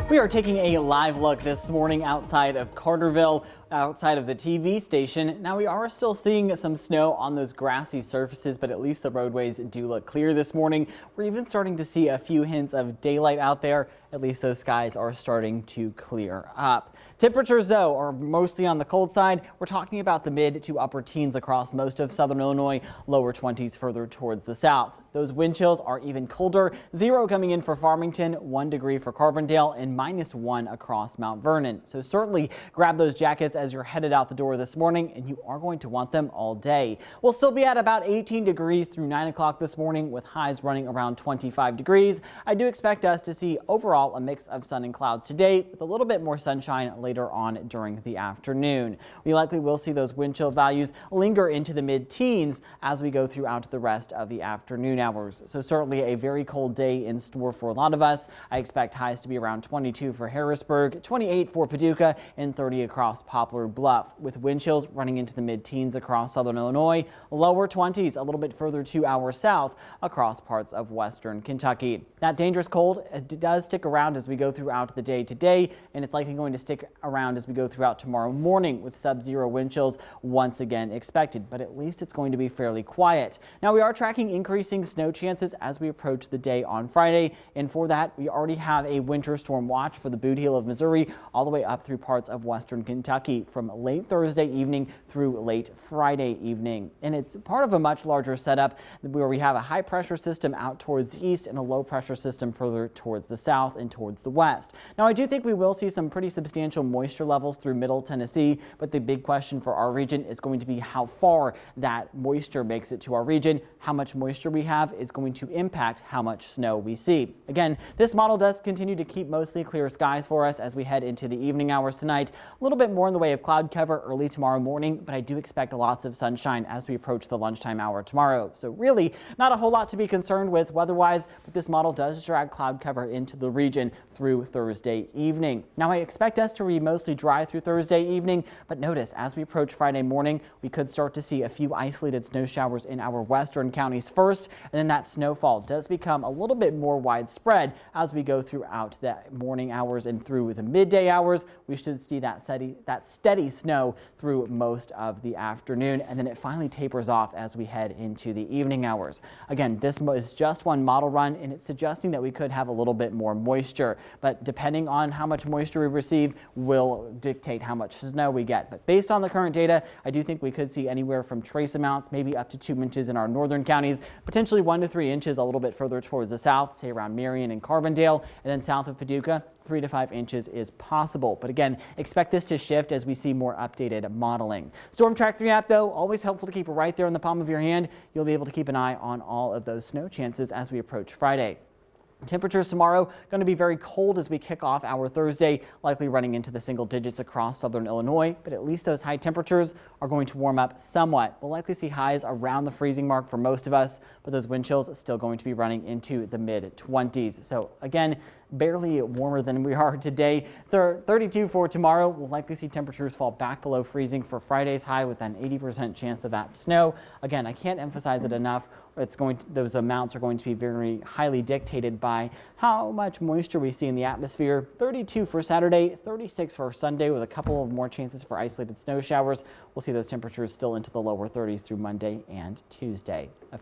We are taking a live look this morning outside of Carterville, outside of the TV station. Now we are still seeing some snow on those grassy surfaces, but at least the roadways do look clear this morning. We're even starting to see a few hints of daylight out there. At least those skies are starting to clear up. Temperatures, though, are mostly on the cold side. We're talking about the mid to upper teens across most of southern Illinois, lower 20s further towards the south. Those wind chills are even colder. 0 coming in for Farmington, 1 degree for Carbondale, and -1 across Mount Vernon. So certainly grab those jackets as you're headed out the door this morning, and you are going to want them all day. We'll still be at about 18 degrees through 9 o'clock this morning, with highs running around 25 degrees. I do expect us to see overall a mix of sun and clouds today, with a little bit more sunshine later on during the afternoon. We likely will see those wind chill values linger into the mid-teens as we go throughout the rest of the afternoon hours. So certainly a very cold day in store for a lot of us. I expect highs to be around 22 for Harrisburg, 28 for Paducah, and 30 across Poplar Bluff, with wind chills running into the mid-teens across southern Illinois, lower 20s a little bit further to our south across parts of western Kentucky. That dangerous cold does stick around as we go throughout the day today, and it's likely going to stick around as we go throughout tomorrow morning, with sub-zero wind chills once again expected, but at least it's going to be fairly quiet. Now we are tracking increasing snow chances as we approach the day on Friday, and for that we already have a winter storm watch for the Boot Heel of Missouri all the way up through parts of western Kentucky from late Thursday evening through late Friday evening. And it's part of a much larger setup where we have a high pressure system out towards the east and a low pressure system further towards the south and towards the west. Now I do think we will see some pretty substantial moisture levels through middle Tennessee, but the big question for our region is going to be how far that moisture makes it to our region. How much moisture we have is going to impact how much snow we see. Again, this model does continue to keep mostly clear skies for us as we head into the evening hours tonight. A little bit more in the way of cloud cover early tomorrow morning, but I do expect lots of sunshine as we approach the lunchtime hour tomorrow. So really not a whole lot to be concerned with weather-wise, but this model does drag cloud cover into the region through Thursday evening. Now I expect us to be mostly dry through Thursday evening, but notice as we approach Friday morning, we could start to see a few isolated snow showers in our western counties first, and then that snowfall does become a little bit more widespread as we go throughout the morning hours and through the midday hours. We should see that steady snow through most of the afternoon, and then it finally tapers off as we head into the evening hours. Again, this is just one model run, and it's suggesting that we could have a little bit more moisture, but depending on how much moisture we receive will dictate how much snow we get. But based on the current data, I do think we could see anywhere from trace amounts, maybe up to 2 inches in our northern counties, potentially 1 to 3 inches a little bit further towards the south, say around Marion and Carbondale, and then south of Paducah, 3 to 5 inches is possible. But again, expect this to shift as we see more updated modeling. Storm Track 3 app, though, always helpful to keep right there in the palm of your hand. You'll be able to keep an eye on all of those snow chances as we approach Friday. Temperatures tomorrow going to be very cold as we kick off our Thursday, likely running into the single digits across southern Illinois, but at least those high temperatures are going to warm up somewhat. We'll likely see highs around the freezing mark for most of us, but those wind chills still going to be running into the mid-20s. So again, barely warmer than we are today. 32 for tomorrow. We'll likely see temperatures fall back below freezing for Friday's high with an 80% chance of that snow. Again, I can't emphasize it enough. Those amounts are going to be very highly dictated by how much moisture we see in the atmosphere. 32 for Saturday, 36 for Sunday, with a couple of more chances for isolated snow showers. We'll see those temperatures still into the lower 30s through Monday and Tuesday.